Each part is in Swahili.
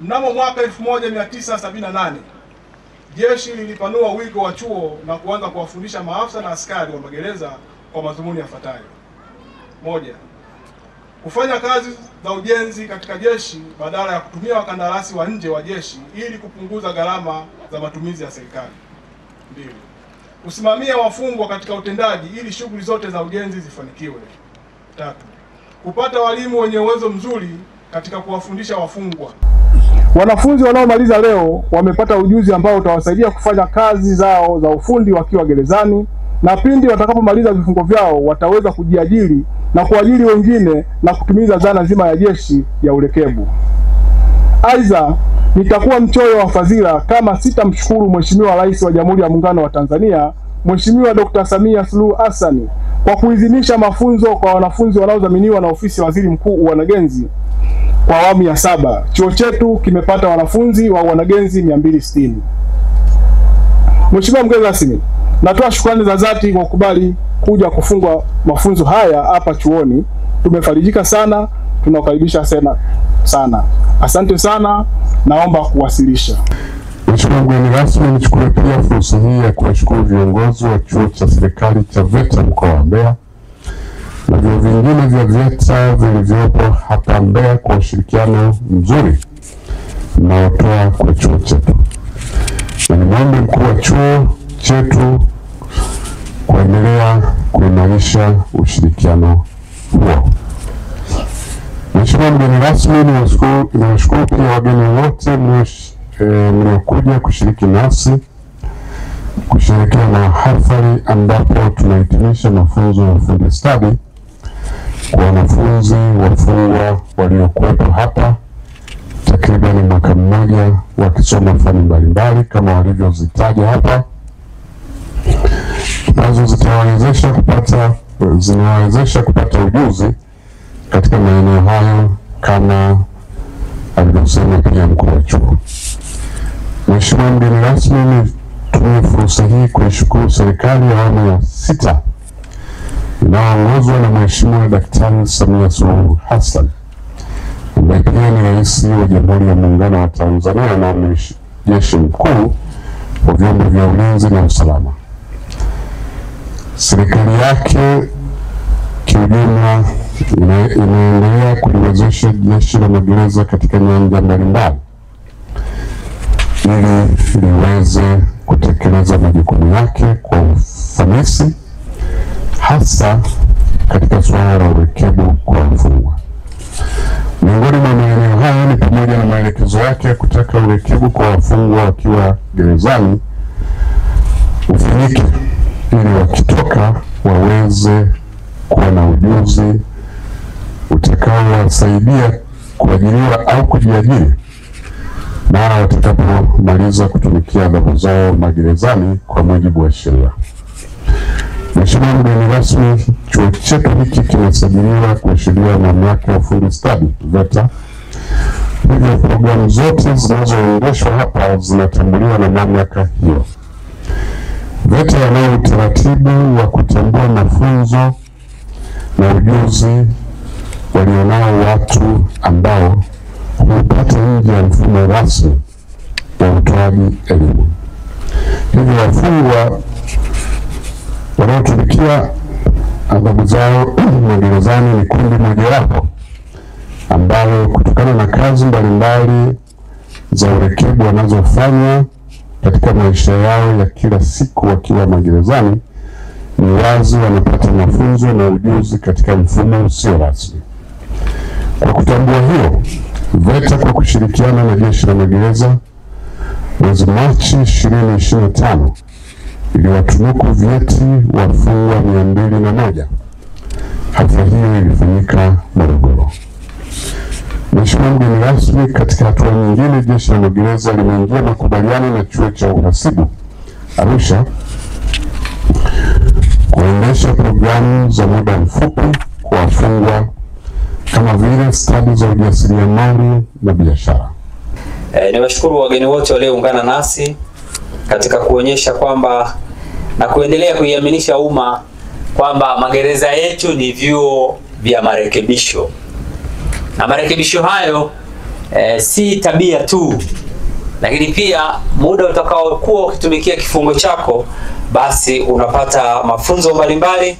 Mnamo mwaka 1978 jeshi lilipanua wigo wa chuo na kuanza kuwafundisha maafisa na askari wa magereza kwa madhumuni yafuatayo: moja, kufanya kazi za ujenzi katika jeshi badala ya kutumia wakandarasi wa nje wa jeshi ili kupunguza gharama za matumizi ya serikali. Mbili, kusimamia wafungwa katika utendaji ili shughuli zote za ujenzi zifanikiwe. Tatu, kupata walimu wenye uwezo mzuri katika kuwafundisha wafungwa. Wanafunzi wanaomaliza leo wamepata ujuzi ambao utawasaidia kufanya kazi zao za ufundi wakiwa gerezani, na pindi watakapomaliza vifungo vyao wataweza kujiajiri na kuajiri wengine na kutumiza dhana zima ya jeshi ya urekebu. Aidha, nitakuwa mchoyo wa fadhila kama sitamshukuru Mheshimiwa Rais wa Jamhuri ya Muungano wa Tanzania, Mheshimiwa Dr. Samia Suluhu Hassan kwa kuidhinisha mafunzo kwa wanafunzi wanaodhaminiwa na Ofisi ya Waziri Mkuu Uwanagenzi kwa awamu ya 7. Chuo chetu kimepata wanafunzi wa uwanagenzi 260. Mheshimiwa mgeni rasmi, natoa shukrani za dhati kwa kukubali kuja kufungwa mafunzo haya hapa chuoni. Tumefarijika sana, tunakukaribisha sana. Asante sana, naomba kuwasilisha. Mheshimiwa mgeni rasmi, nichukue pia fursa hii ya kuwashukuru viongozi wa chuo cha serikali cha VETA mkoa wa Mbeya na vyuo vingine vya VETA vilivyopo hapa Mbeya kwa ushirikiano mzuri unaotoa kwa chuo chetu. Na nimwombe mkuu wa chuo chetu kuendelea kuimarisha ushirikiano huo. Mheshimiwa mgeni rasmi, niwashukuru pia wageni wote mliokuja kushiriki nasi kusherehekea mahafali ambapo tunahitimisha mafunzo ya ufundi stadi kwa wanafunzi wafungwa waliokuwepo hapa takriban mwaka mmoja wakisoma fani mbalimbali kama walivyozitaja hapa, nazo zinawawezesha kupata ujuzi katika maeneo hayo kama alivyosema pia mkuu wa chuo. Mheshimiwa mgeni rasmi, nitumie fursa hii kuishukuru serikali ya awamu ya 6 inayoongozwa na Mheshimiwa Daktari Samia Suluhu Hassan ambaye pia ni Rais wa Jamhuri ya Muungano wa Tanzania na Amiri Jeshi Mkuu wa vyombo vya ulinzi na usalama. Serikali yake kiujumla inaendelea kuliwezesha jeshi la magereza katika nyanja mbalimbali ili liweze kutekeleza majukumu yake kwa ufanisi, hasa katika suala la urekebu kwa wafungwa. Miongoni mwa maeneo haya ni pamoja na maelekezo yake ya kutaka urekebu kwa wafungwa wakiwa gerezani ufanyike ili wakitoka waweze kuwa na ujuzi utakaowasaidia kuajiriwa au kujiajiri mara watakapomaliza kutumikia adhabu zao magerezani kwa mujibu wa sheria. Mheshimiwa mgeni rasmi, chuo chetu hiki kimesajiliwa kwa sheria ya Mamlaka ya Ufundi Stadi VETA. Hivyo programu zote zinazoendeshwa hapa zinatambuliwa na mamlaka hiyo. VETA yanao utaratibu wa kutambua mafunzo na ujuzi walionao watu ambao hupata nje ya mfumo rasmi wa utoaji elimu. Hivyo wafungwa wanaotumikia adhabu zao magerezani ni kundi mojawapo ambalo kutokana na kazi mbalimbali za urekebu wanazofanya katika maisha yao ya kila siku wakiwa magerezani, ni wazi wanapata mafunzo na ujuzi katika mfumo usio rasmi. Kwa kutambua hiyo, VETA kwa kushirikiana na Jeshi la Magereza mwezi Machi 2025 iliwatunuku vyeti wafungwa 201. Hafla hiyo ilifanyika Morogoro. Mheshimiwa mgeni rasmi, katika hatua nyingine, Jeshi la Magereza limeingia makubaliano na Chuo cha Uhasibu Arusha kuendesha programu za muda mfupi kwa wafungwa kama vile stadi za ujasiriamali na biashara. Niwashukuru wageni wote walioungana nasi katika kuonyesha kwamba na kuendelea kuiaminisha umma kwamba magereza yetu ni vyuo vya marekebisho, na marekebisho hayo si tabia tu, lakini pia muda utakaokuwa ukitumikia kifungo chako, basi unapata mafunzo mbalimbali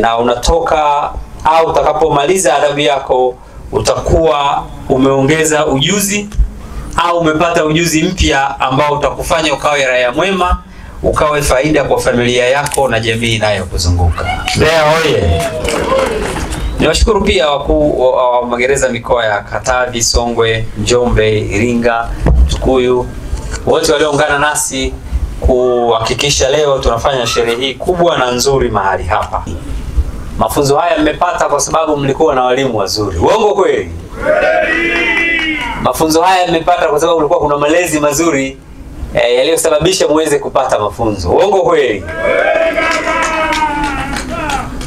na unatoka au utakapomaliza adhabu yako utakuwa umeongeza ujuzi au umepata ujuzi mpya ambao utakufanya ukawe raia mwema, ukawe faida kwa familia yako na jamii inayokuzunguka. Mbeya oye! Niwashukuru pia wakuu wa magereza mikoa ya Katavi, Songwe, Njombe, Iringa, Tukuyu, wote walioungana nasi kuhakikisha leo tunafanya sherehe hii kubwa na nzuri mahali hapa. Mafunzo haya mmepata kwa sababu mlikuwa na walimu wazuri. Uongo kweli? Mafunzo haya mmepata kwa sababu mlikuwa kuna malezi mazuri yaliyosababisha muweze kupata mafunzo. Uongo kweli?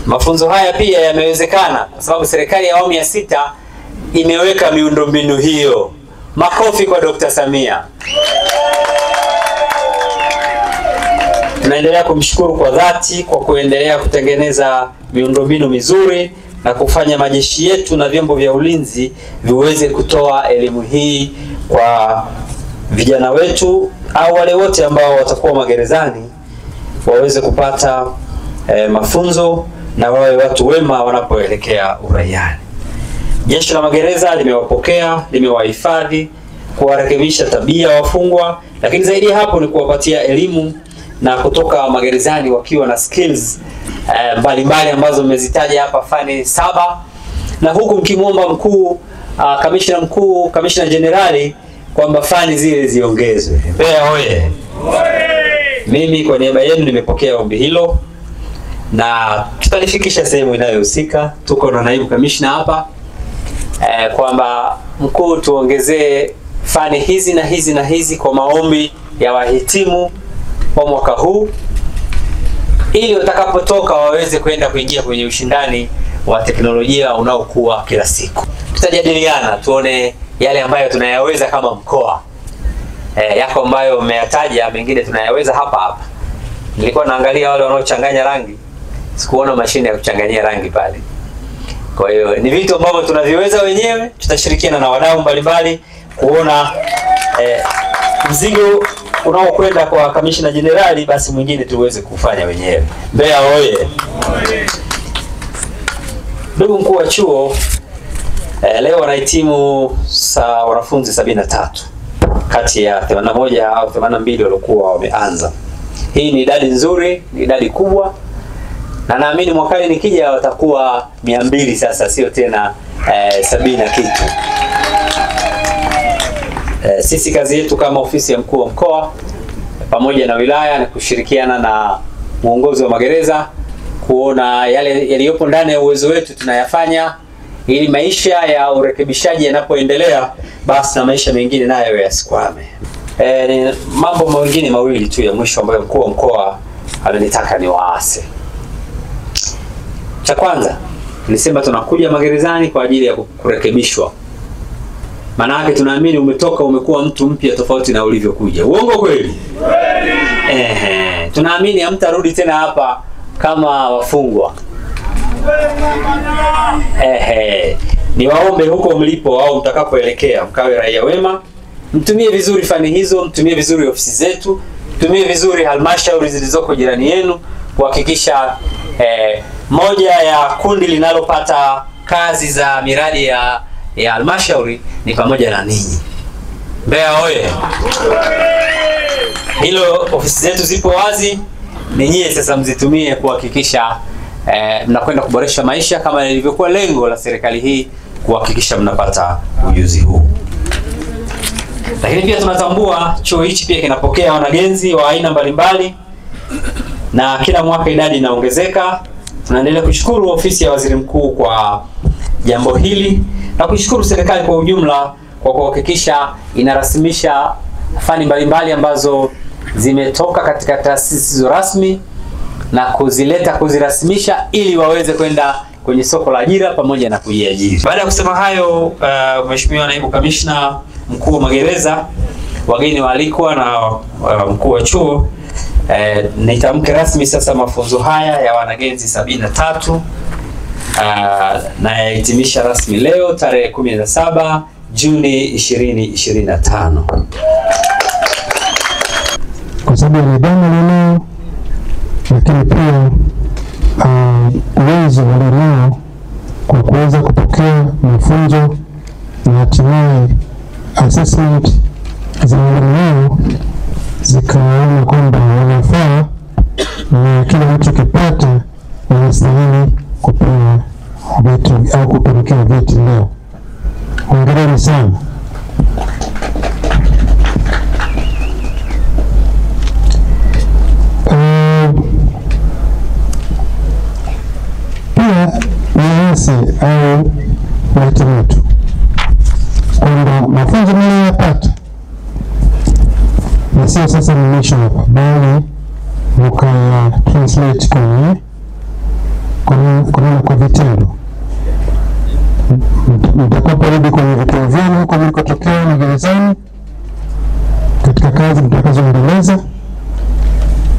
Mafunzo haya pia yamewezekana kwa sababu serikali ya awamu ya 6 imeweka miundombinu hiyo. Makofi kwa Dr. Samia. Tunaendelea kumshukuru kwa dhati kwa kuendelea kutengeneza miundombinu mizuri na kufanya majeshi yetu na vyombo vya ulinzi viweze kutoa elimu hii kwa vijana wetu au wale wote ambao watakuwa magerezani waweze kupata mafunzo na wawe watu wema wanapoelekea uraiani. Jeshi la magereza limewapokea, limewahifadhi, kuwarekebisha tabia wafungwa, lakini zaidi ya hapo ni kuwapatia elimu na kutoka magerezani wakiwa na skills mbalimbali ambazo mmezitaja hapa, fani 7, na huku mkimwomba mkuu, kamishna jenerali kwamba fani zile ziongezwe. Mbeya oye! Mimi kwa niaba yenu nimepokea ombi hilo na tutalifikisha sehemu inayohusika. Tuko na naibu kamishna hapa kwamba mkuu, tuongezee fani hizi na hizi na hizi kwa maombi ya wahitimu wa mwaka huu, ili watakapotoka waweze kwenda kuingia kwenye ushindani wa teknolojia unaokuwa kila siku. Tutajadiliana tuone yale ambayo tunayaweza kama mkoa. Yako ambayo mmeyataja, mengine tunayaweza hapa. Nilikuwa naangalia wale wanaochanganya rangi, sikuona mashine ya kuchanganyia rangi pale. Kwa hiyo ni vitu ambavyo tunaviweza wenyewe. Tutashirikiana na wadau mbalimbali kuona mzigo unaokwenda kwa kamishna jenerali, basi mwingine tuweze kufanya wenyewe. Mbeya oye! Ndugu mkuu wa chuo, leo wanahitimu wanafunzi 73 kati ya 81 au 82 waliokuwa wameanza. Hii ni idadi nzuri, ni idadi kubwa, na naamini mwakani nikija watakuwa 200 sasa, sio tena 70 na kitu. Sisi kazi yetu kama ofisi ya mkuu wa mkoa pamoja na wilaya ni kushirikiana na uongozi wa magereza kuona yale yaliyopo ndani ya uwezo wetu tunayafanya, ili maisha ya urekebishaji yanapoendelea basi na maisha mengine nayo yasikwame. Ni mambo mengine mawili tu ya mwisho ambayo mkuu wa mkoa amenitaka niwaase. Cha kwanza, nilisema tunakuja magerezani kwa ajili ya kurekebishwa. Maana yake tunaamini umetoka umekuwa mtu mpya tofauti na ulivyokuja. Uongo kweli? Tunaamini hamtarudi tena hapa kama wafungwa. Niwaombe huko mlipo au mtakapoelekea mkawe raia wema. Mtumie vizuri fani hizo, mtumie vizuri ofisi zetu, mtumie vizuri halmashauri zilizoko jirani yenu kuhakikisha moja ya kundi linalopata kazi za miradi ya halmashauri ni pamoja na ninyi. Mbeya oye! Hilo ofisi zetu zipo wazi, ninyi sasa mzitumie kuhakikisha mnakwenda kuboresha maisha kama ilivyokuwa lengo la serikali hii, kuhakikisha mnapata ujuzi huu. Lakini pia tunatambua chuo hichi pia kinapokea wanagenzi wa aina mbalimbali na kila mwaka idadi inaongezeka. Tunaendelea kushukuru ofisi ya waziri mkuu kwa jambo hili na kushukuru serikali kwa ujumla kwa kuhakikisha inarasimisha fani mbalimbali ambazo zimetoka katika taasisi rasmi na kuzirasimisha ili waweze kwenda kwenye soko la ajira pamoja na kujiajiri. Baada ya kusema hayo, Mheshimiwa Naibu Kamishna Mkuu wa Magereza, wageni waalikwa na mkuu wa chuo, nitamke rasmi sasa mafunzo haya ya wanagenzi 73 na yahitimisha rasmi leo tarehe 17 Juni 2025. Kwa sababu ya nidhamu walionao, lakini pia uwezo walionao kwa kuweza kupokea mafunzo na hatimaye assessment za walimu zikaona kwamba wanafaa na kila mtu kipata wanastahili kupewa vyeti au kupelekewa vyeti leo. Hongereni sana. Pia niasi au wahitimu wetu kwamba mafunzo mliyopata na sio sasa mwisho hapa, bali mkaya translate kwa vitendo. Mtakaporudi kwenye vituo vyenu huko mlikotokea magerezani, katika kazi mtakazoendeleza,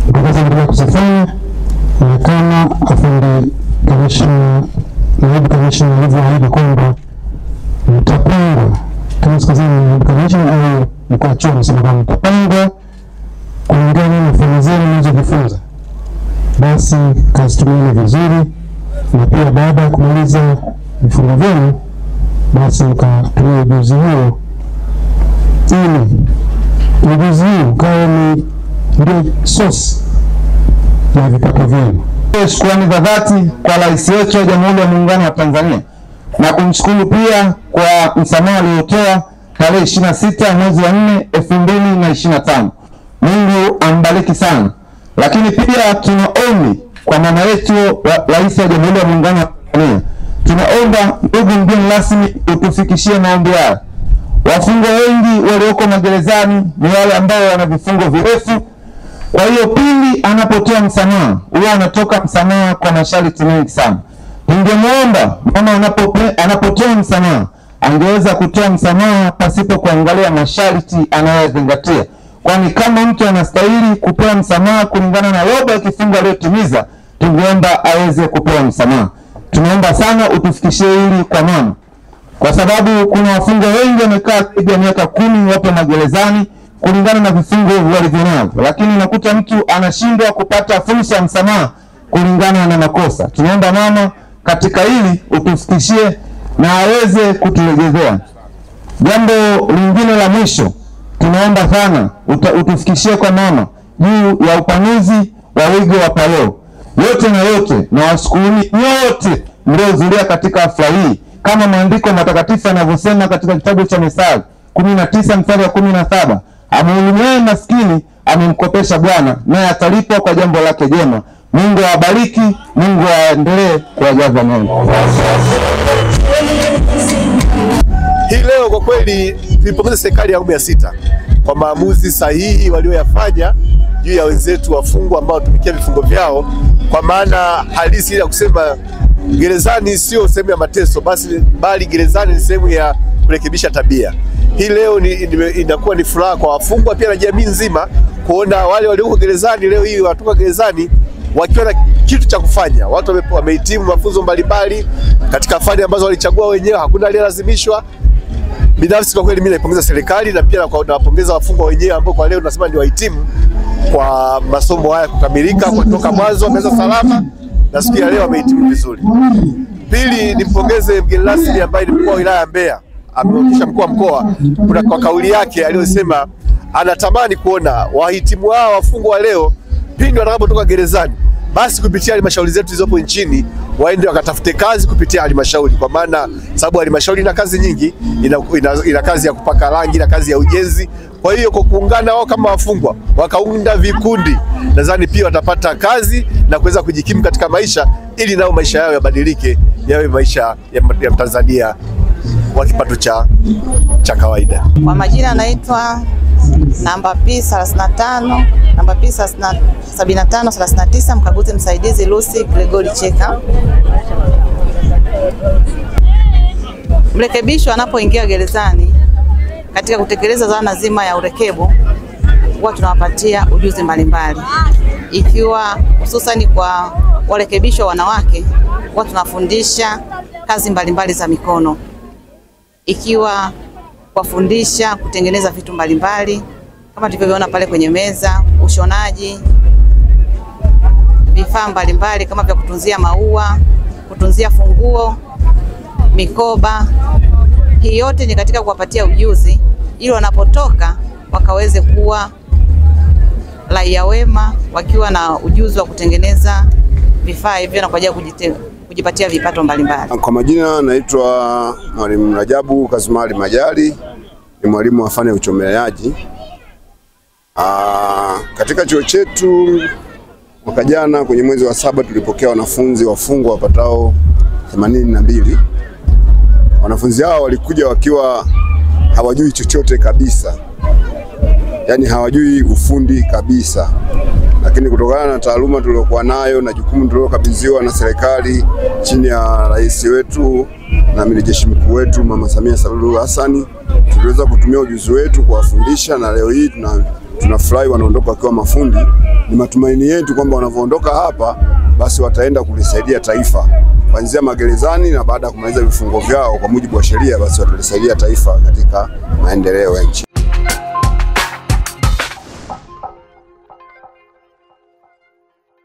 mtakazoendelea kuzifanya, na kama afande kamishna, naibu kamishna alivyoahidi kwamba mtapanga kama sikazini naibu kamishna au mkuu wa chuo msema kwamba mtapanga kulingana na fani zenu mlizojifunza, basi kazi tumieni vizuri, na pia baada ya kumaliza vifungo vyenu basi mkatumia ujuzi huo ili ujuzi huo ukawa ni ndio source ya vipato vyenu. Shukrani za dhati kwa Rais wetu wa Jamhuri ya Muungano wa Tanzania na kumshukuru pia kwa msamaha aliotoa tarehe 26 mwezi wa 4 2025. Mungu ambariki sana. Lakini pia tunaomba kwa mama yetu Rais wa Jamhuri ya Muungano wa Tanzania, tunaomba ndugu mgeni rasmi utufikishie maombi haya. Wafungwa wengi walioko magerezani ni wale ambao wana vifungo virefu. Kwa hiyo pindi anapotoa msamaha, huwa anatoka msamaha kwa masharti mengi sana. Ningemuomba mama anapotoa msamaha, angeweza kutoa msamaha pasipo kuangalia masharti anayozingatia. Kwani kama mtu anastahili kupewa msamaha kulingana na robo ya kifungo aliyotimiza, tungeomba aweze kupewa msamaha. Tunaomba sana utufikishie hili kwa mama, kwa sababu kuna wafungwa wengi wamekaa zaidi ya miaka 10 wapo magerezani kulingana na vifungo walivyonavyo, lakini unakuta mtu anashindwa kupata fursa ya msamaha kulingana na makosa. Tunaomba mama katika hili utufikishie na aweze kutulegezea. Jambo lingine la mwisho, tunaomba sana utufikishie kwa mama juu ya upanuzi wa wigo wa parole. Yote na yote, na washukuruni nyote mliohudhuria katika hafla hii. Kama maandiko matakatifu yanavyosema katika kitabu cha Mithali 19 mstari wa 17, amhurumiaye maskini amemkopesha Bwana, naye atalipwa kwa jambo lake jema. Mungu awabariki, Mungu aendelee kuwajaza neema. Hii leo kwa kweli tulipongeza serikali ya awamu ya 6 kwa maamuzi sahihi walioyafanya juu ya wenzetu wafungwa ambao tumikia vifungo vyao, kwa maana halisi ya kusema gerezani sio sehemu ya mateso bali gerezani ni sehemu ya kurekebisha tabia. Hii leo inakuwa ni furaha kwa wafungwa pia na jamii nzima kuona wale walioko gerezani leo hii watoka gerezani wakiwa na kitu cha kufanya. Watu wamehitimu mafunzo mbalimbali katika fani ambazo walichagua wenyewe, hakuna aliyelazimishwa. Binafsi kwa kweli mimi naipongeza serikali na pia nawapongeza wafungwa wenyewe ambao kwa leo tunasema ni wahitimu kwa masomo haya kukamilika kutoka mwanzo wameanza salama na siku ya leo wamehitimu vizuri. Pili, nimpongeze mgeni rasmi ambaye ni mkuu wa wilaya ya Mbeya, ameonyesha mkuu wa mkoa kwa kauli yake aliyosema anatamani kuona wahitimu hao wafungwa leo pindi watakapotoka gerezani basi kupitia halmashauri zetu zilizopo nchini waende wakatafute kazi kupitia halmashauri, kwa maana sababu halmashauri ina kazi nyingi, ina kazi ya kupaka rangi na kazi ya ujenzi. Kwa hiyo kwa kuungana wao kama wafungwa wakaunda vikundi, nadhani pia watapata kazi na kuweza kujikimu katika maisha, ili nao maisha yao yabadilike yawe maisha ya Tanzania wa kipato cha kawaida. Kwa majina anaitwa namba P35 namba P7539 mkaguzi msaidizi Lucy Gregory Cheka. Mrekebisho anapoingia gerezani katika kutekeleza dhana nzima ya urekebu, huwa tunawapatia ujuzi mbalimbali, ikiwa hususani kwa warekebisho wanawake huwa tunafundisha kazi mbalimbali za mikono, ikiwa kuwafundisha kutengeneza vitu mbalimbali kama tulivyoona pale kwenye meza, ushonaji, vifaa mbalimbali kama vya kutunzia maua, kutunzia funguo, mikoba. Hii yote ni katika kuwapatia ujuzi ili wanapotoka wakaweze kuwa raia wema wakiwa na ujuzi wa kutengeneza vifaa hivyo na kwa ajili ya kujipatia vipato mbalimbali. Kwa majina naitwa Mwalimu Rajabu Kazumari Majali, ni mwalimu wa fani ya uchomeleaji. Katika chuo chetu mwaka jana kwenye mwezi wa 7 tulipokea wanafunzi wafungwa wapatao 82. Wanafunzi hao walikuja wakiwa hawajui chochote kabisa, yani hawajui ufundi kabisa, lakini kutokana na taaluma tuliyokuwa nayo na jukumu tulilokabidhiwa na serikali chini ya rais wetu na amiri jeshi mkuu wetu Mama Samia Suluhu Hassan, tuliweza kutumia ujuzi wetu kuwafundisha, na leo hii tunafurahi wanaondoka wakiwa mafundi. Ni matumaini yetu kwamba wanavyoondoka hapa basi wataenda kulisaidia taifa kuanzia magerezani, na baada ya kumaliza vifungo vyao kwa mujibu wa sheria basi watalisaidia taifa katika maendeleo ya nchi.